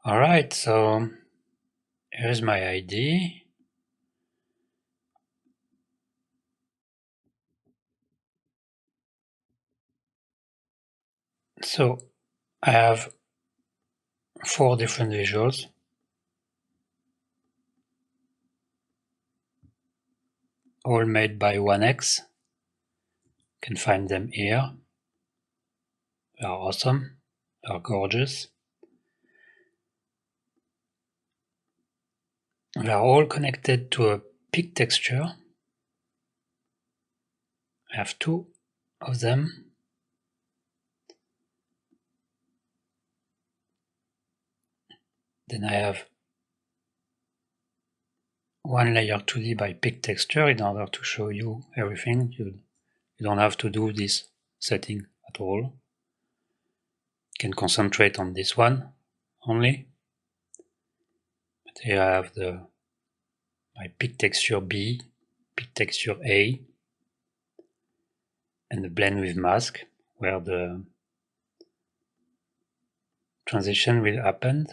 Alright, so here's my ID. So I have 4 different visuals. All made by 1X. You can find them here. They are awesome. They are gorgeous. They are all connected to a peak texture. I have 2 of them. Then I have one layer 2D by peak texture in order to show you everything. You don't have to do this setting at all. You can concentrate on this one only. But here I have my peak texture B, peak texture A, and the blend with mask, where the transition will happen.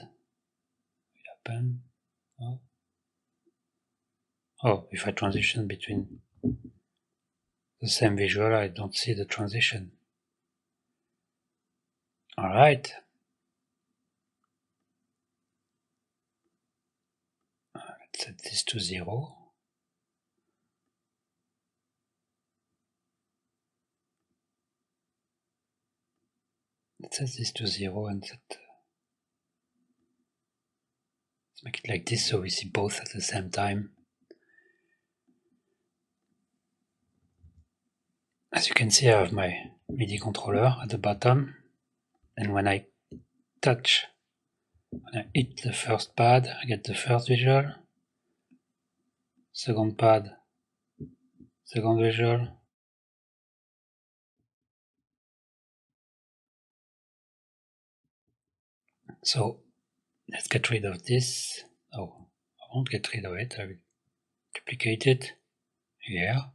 Oh, if I transition between the same visual, I don't see the transition. Alright. Let's set this to 0. Let's set this to 0 and let's make it like this so we see both at the same time. As you can see, I have my MIDI controller at the bottom, and when I hit the first pad, I get the first visual, second pad, second visual, so let's get rid of this. Oh, I won't get rid of it, I will duplicate it here,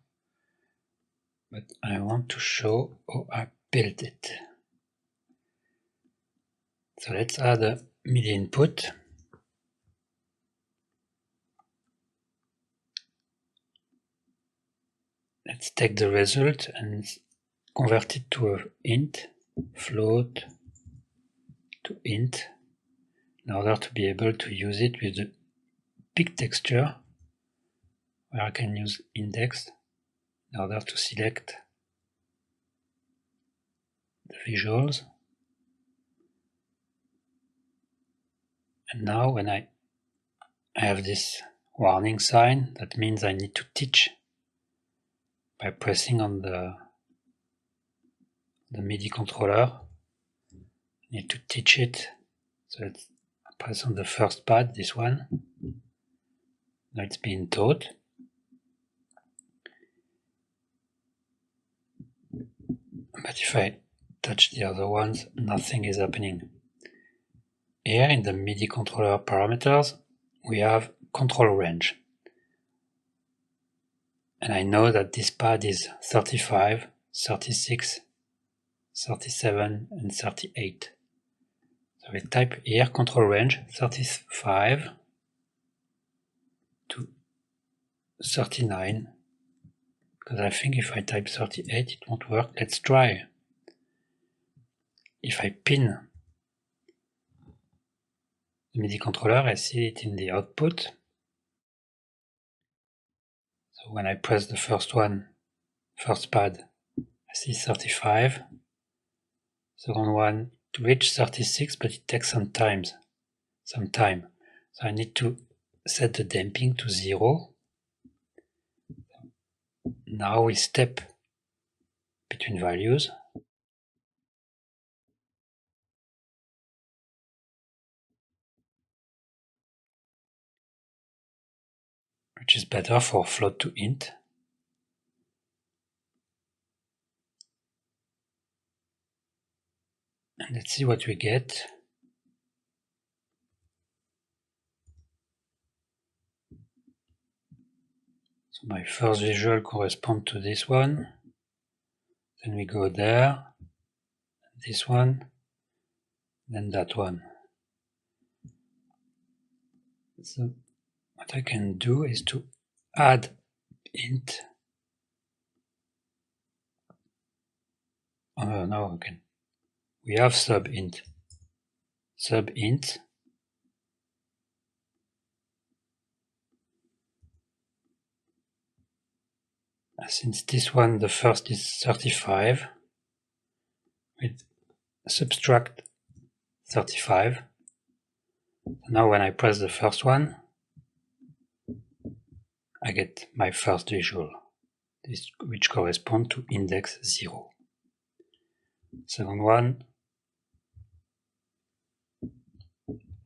but I want to show how I built it. So let's add a MIDI input. Let's take the result and convert it to an int, float to int, in order to be able to use it with the peak texture, where I can use index in order to select the visuals. And now when I have this warning sign, that means I need to teach by pressing on the MIDI controller. I need to teach it. So let's press on the first pad, this one. Now it's being taught. But if I touch the other ones, nothing is happening. Here in the MIDI controller parameters, we have control range. And I know that this pad is 35, 36, 37, and 38. So we type here control range 35 to 39. Because I think if I type 38, it won't work. Let's try. If I pin the MIDI controller, I see it in the output. So when I press the first pad, I see 35. Second one to reach 36, but it takes some time. So I need to set the damping to 0. Now we step between values. Which is better for float to int. And let's see what we get. So my first visual corresponds to this one. Then we go there, this one, then that one. So what I can do is to add int. Oh no, okay. We have subint. Subint. Since this one, the first is 35, we subtract 35. Now when I press the first one, I get my first visual, which corresponds to index 0. Second one,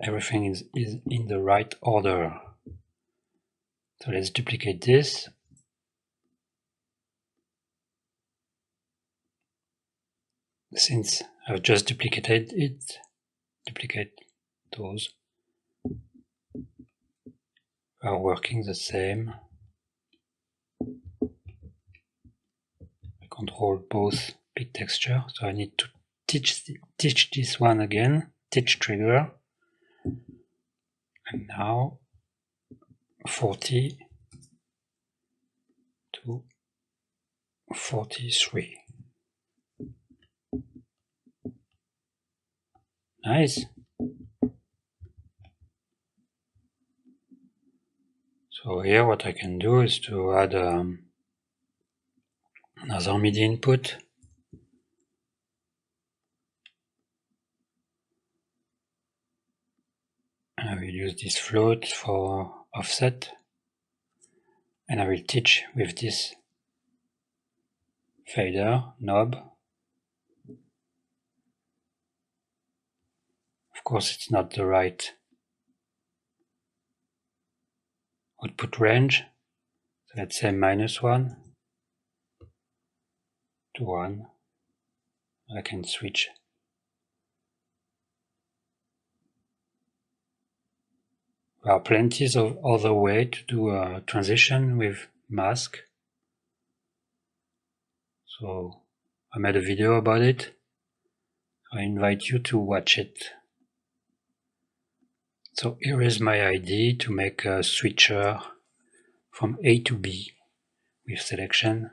everything is in the right order. So let's duplicate this. Since I've just duplicated it, duplicate those. Are working the same. I control both big texture, so I need to teach this one again, teach trigger. And now 40 to 43. Nice. So here what I can do is to add another MIDI input. I will use this float for offset, and I will teach with this fader knob. Of course, it's not the right output range. So let's say -1 to 1. I can switch. There are plenty of other ways to do a transition with mask. So I made a video about it. I invite you to watch it. So here is my idea to make a switcher from A to B with selection.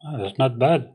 Oh, that's not bad.